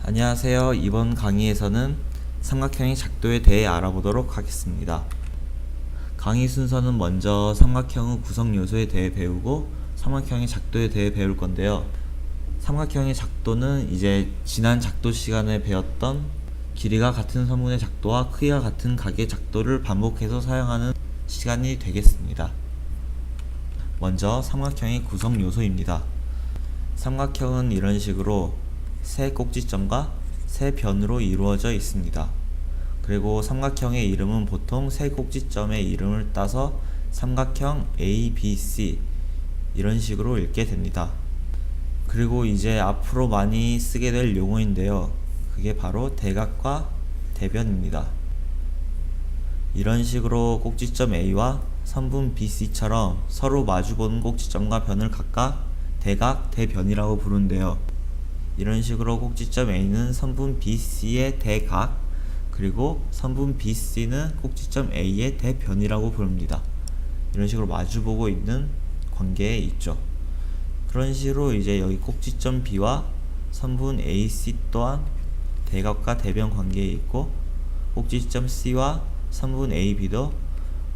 안녕하세요. 이번 강의에서는 삼각형의 작도에 대해 알아보도록 하겠습니다. 강의 순서는 먼저 삼각형의 구성 요소에 대해 배우고 삼각형의 작도에 대해 배울 건데요. 삼각형의 작도는 이제 지난 작도 시간에 배웠던 길이가 같은 선분의 작도와 크기가 같은 각의 작도를 반복해서 사용하는 시간이 되겠습니다. 먼저 삼각형의 구성 요소입니다. 삼각형은 이런 식으로 세 꼭지점과 세 변으로 이루어져 있습니다. 그리고 삼각형의 이름은 보통 세 꼭지점의 이름을 따서 삼각형 ABC 이런 식으로 읽게 됩니다. 그리고 이제 앞으로 많이 쓰게 될 용어인데요. 그게 바로 대각과 대변입니다. 이런 식으로 꼭지점 A와 선분 BC처럼 서로 마주보는 꼭지점과 변을 각각 대각, 대변이라고 부르는데요. 이런 식으로 꼭지점 A는 선분 BC의 대각, 그리고 선분 BC는 꼭지점 A의 대변이라고 부릅니다. 이런 식으로 마주보고 있는 관계에 있죠. 그런 식으로 이제 여기 꼭지점 B와 선분 AC 또한 대각과 대변 관계에 있고, 꼭지점 C와 선분 AB도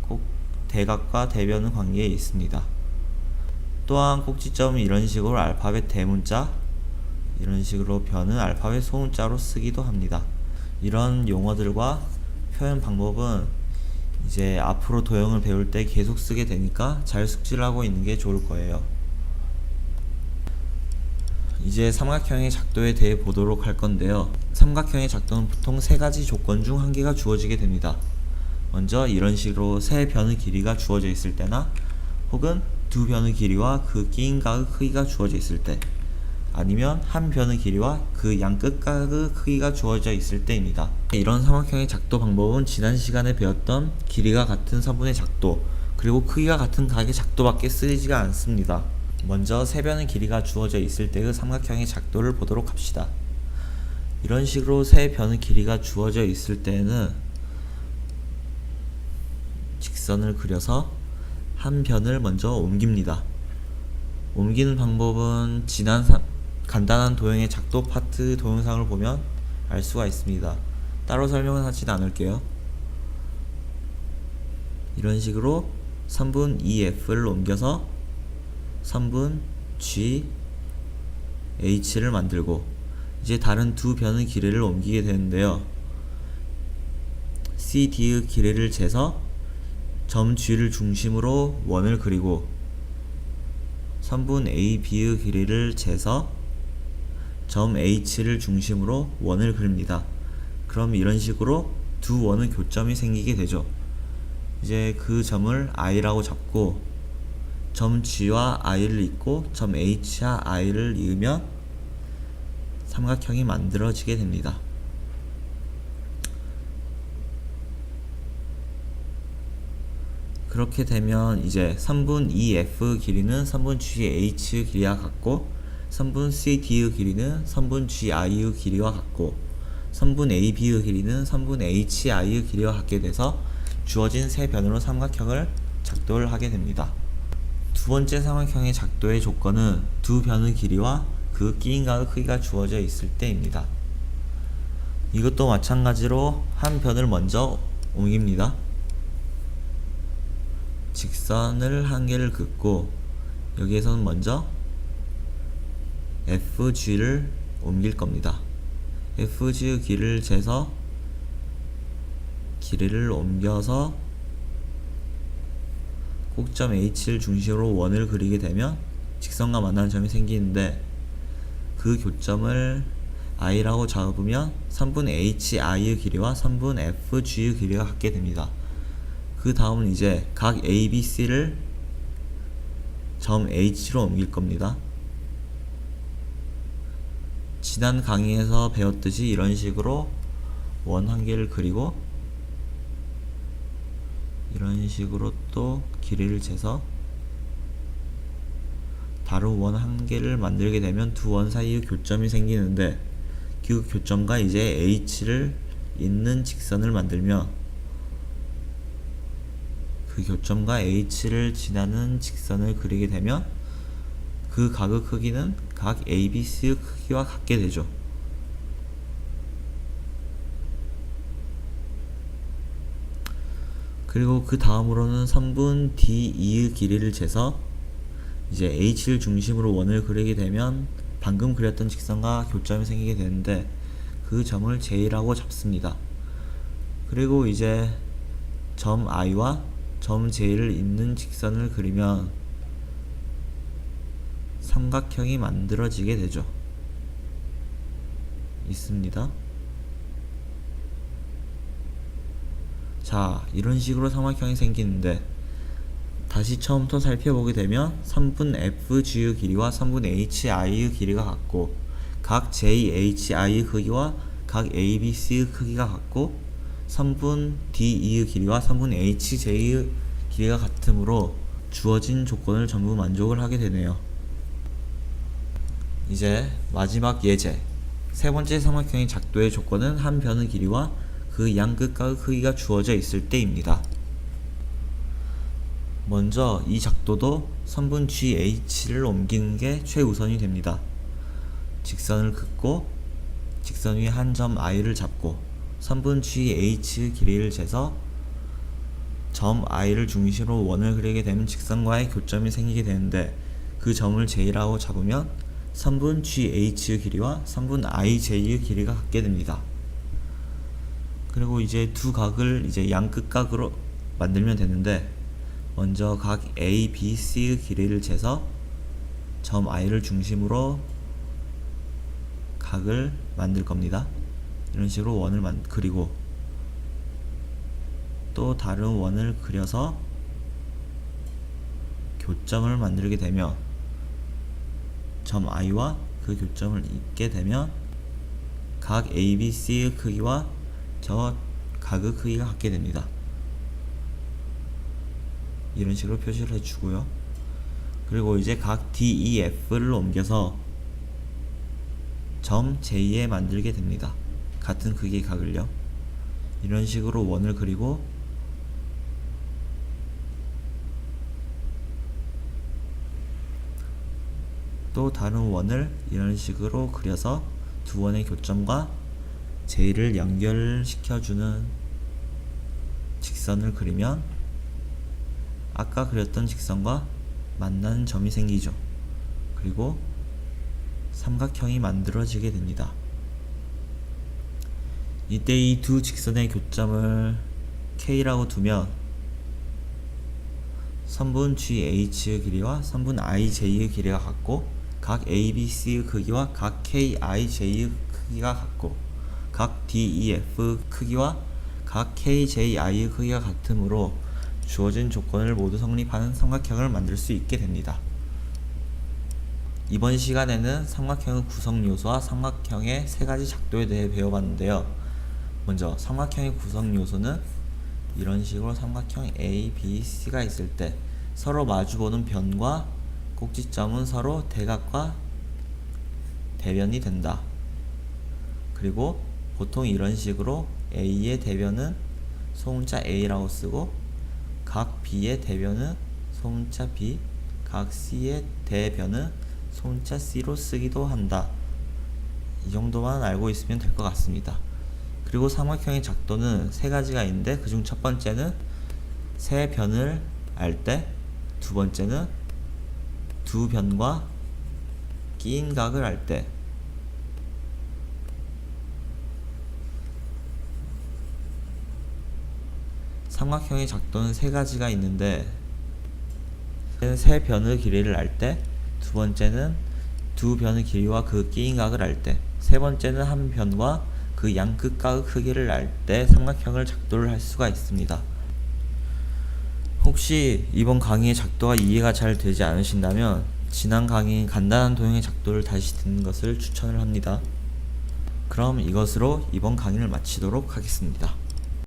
꼭 대각과 대변 관계에 있습니다. 또한 꼭지점은 이런 식으로 알파벳 대문자, 이런 식으로 변은 알파벳 소문자로 쓰기도 합니다. 이런 용어들과 표현 방법은 이제 앞으로 도형을 배울 때 계속 쓰게 되니까 잘 숙지를 하고 있는 게 좋을 거예요. 이제 삼각형의 작도에 대해 보도록 할 건데요. 삼각형의 작도는 보통 세 가지 조건 중 한 개가 주어지게 됩니다. 먼저 이런 식으로 세 변의 길이가 주어져 있을 때나, 혹은 두 변의 길이와 그 끼인 각의 크기가 주어져 있을 때, 아니면 한 변의 길이와 그 양 끝각의 크기가 주어져 있을 때입니다. 이런 삼각형의 작도 방법은 지난 시간에 배웠던 길이가 같은 선분의 작도, 그리고 크기가 같은 각의 작도밖에 쓰이지가 않습니다. 먼저 세 변의 길이가 주어져 있을 때의 삼각형의 작도를 보도록 합시다. 이런 식으로 세 변의 길이가 주어져 있을 때는 직선을 그려서 한 변을 먼저 옮깁니다. 옮기는 방법은 지난 간단한 도형의 작도 파트 동영상을 보면 알 수가 있습니다. 따로 설명은 하진 않을게요. 이런 식으로 선분 EF를 옮겨서 선분 GH를 만들고, 이제 다른 두 변의 길이를 옮기게 되는데요. CD의 길이를 재서 점 G를 중심으로 원을 그리고, 선분 AB의 길이를 재서 점 H를 중심으로 원을 그립니다. 그럼 이런 식으로 두 원의 교점이 생기게 되죠. 이제 그 점을 I라고 잡고, 점 G와 I를 잇고 점 H와 I를 이으면 삼각형이 만들어지게 됩니다. 그렇게 되면 이제 선분 EF 길이는 선분 GH 길이와 같고, 선분 CD의 길이는 선분 GI의 길이와 같고, 선분 AB의 길이는 선분 HI의 길이와 같게 돼서 주어진 세 변으로 삼각형을 작도를 하게 됩니다. 두 번째 삼각형의 작도의 조건은 두 변의 길이와 그 끼인 각의 크기가 주어져 있을 때입니다. 이것도 마찬가지로 한 변을 먼저 옮깁니다. 직선을 한 개를 긋고, 여기에서는 먼저 FG를 옮길 겁니다. FG의 길이를 재서 길이를 옮겨서 꼭점 H를 중심으로 원을 그리게 되면 직선과 만나는 점이 생기는데, 그 교점을 I라고 잡으면 선분 HI의 길이와 선분 FG의 길이가 같게 됩니다. 그 다음은 이제 각 ABC를 점 H로 옮길 겁니다. 지난 강의에서 배웠듯이 이런 식으로 원 한 개를 그리고, 이런 식으로 또 길이를 재서 다른 원 한 개를 만들게 되면 두 원 사이의 교점이 생기는데, 그 교점과 이제 H를 잇는 직선을 만들며, 그 교점과 H를 지나는 직선을 그리게 되면 그 각의 크기는 각 ABC의 크기와 같게 되죠. 그리고 그 다음으로는 3분 D2의 길이를 재서 이제 H를 중심으로 원을 그리게 되면 방금 그렸던 직선과 교점이 생기게 되는데 그 점을 J라고 잡습니다. 그리고 이제 점 I와 점 J를 잇는 직선을 그리면 삼각형이 만들어지게 되죠. 있습니다. 자, 이런 식으로 삼각형이 생기는데 다시 처음부터 살펴보게 되면 3분 FG의 길이와 3분 HI의 길이가 같고 각 JHI의 크기와 각 ABC의 크기가 같고 3분 DE의 길이와 3분 HJ의 길이가 같으므로 주어진 조건을 전부 만족을 하게 되네요. 이제 마지막 예제, 세 번째 삼각형의 작도의 조건은 한 변의 길이와 그 양끝각의 크기가 주어져 있을 때입니다. 먼저 이 작도도 선분 GH를 옮기는 게 최우선이 됩니다. 직선을 긋고 직선 위에 한 점 I를 잡고 선분 GH의 길이를 재서 점 I를 중심으로 원을 그리게 되면 직선과의 교점이 생기게 되는데 그 점을 J라고 잡으면 선분 GH의 길이와 선분 IJ의 길이가 같게 됩니다. 그리고 이제 두 각을 이제 양끝각으로 만들면 되는데 먼저 각 A, B, C의 길이를 재서 점 I를 중심으로 각을 만들 겁니다. 이런 식으로 원을 그리고 또 다른 원을 그려서 교점을 만들게 되며 점 I와 그 교점을 잇게 되면 각 A, B, C의 크기와 저 각의 크기가 같게 됩니다. 이런 식으로 표시를 해주고요. 그리고 이제 각 D, E, F를 옮겨서 점 J에 만들게 됩니다. 같은 크기의 각을요. 이런 식으로 원을 그리고 또 다른 원을 이런 식으로 그려서 두 원의 교점과 J를 연결시켜주는 직선을 그리면 아까 그렸던 직선과 만나는 점이 생기죠. 그리고 삼각형이 만들어지게 됩니다. 이때 이 두 직선의 교점을 K라고 두면 선분 GH의 길이와 선분 IJ의 길이가 같고 각 ABC의 크기와 각 KIJ의 크기가 같고 각 DEF 크기와 각 KJI의 크기가 같으므로 주어진 조건을 모두 성립하는 삼각형을 만들 수 있게 됩니다. 이번 시간에는 삼각형의 구성 요소와 삼각형의 세 가지 작도에 대해 배워봤는데요. 먼저 삼각형의 구성 요소는 이런 식으로 삼각형 A, B, C가 있을 때 서로 마주보는 변과 꼭지점은 서로 대각과 대변이 된다. 그리고 보통 이런 식으로 A의 대변은 소문자 A라고 쓰고 각 B의 대변은 소문자 B, 각 C의 대변은 소문자 C로 쓰기도 한다. 이 정도만 알고 있으면 될 것 같습니다. 그리고 삼각형의 작도는 세 가지가 있는데 그중 첫 번째는 세 변을 알 때, 두 번째는 두 변과 끼인 각을 알 때, 삼각형의 작도는 세 가지가 있는데 세 변의 길이를 알 때, 두 번째는 두 변의 길이와 그 끼인 각을 알 때, 세 번째는 한 변과 그 양끝각의 크기를 알 때 삼각형을 작도를 할 수가 있습니다. 혹시 이번 강의의 작도가 이해가 잘 되지 않으신다면 지난 강의인 간단한 도형의 작도를 다시 듣는 것을 추천을 합니다. 그럼 이것으로 이번 강의를 마치도록 하겠습니다.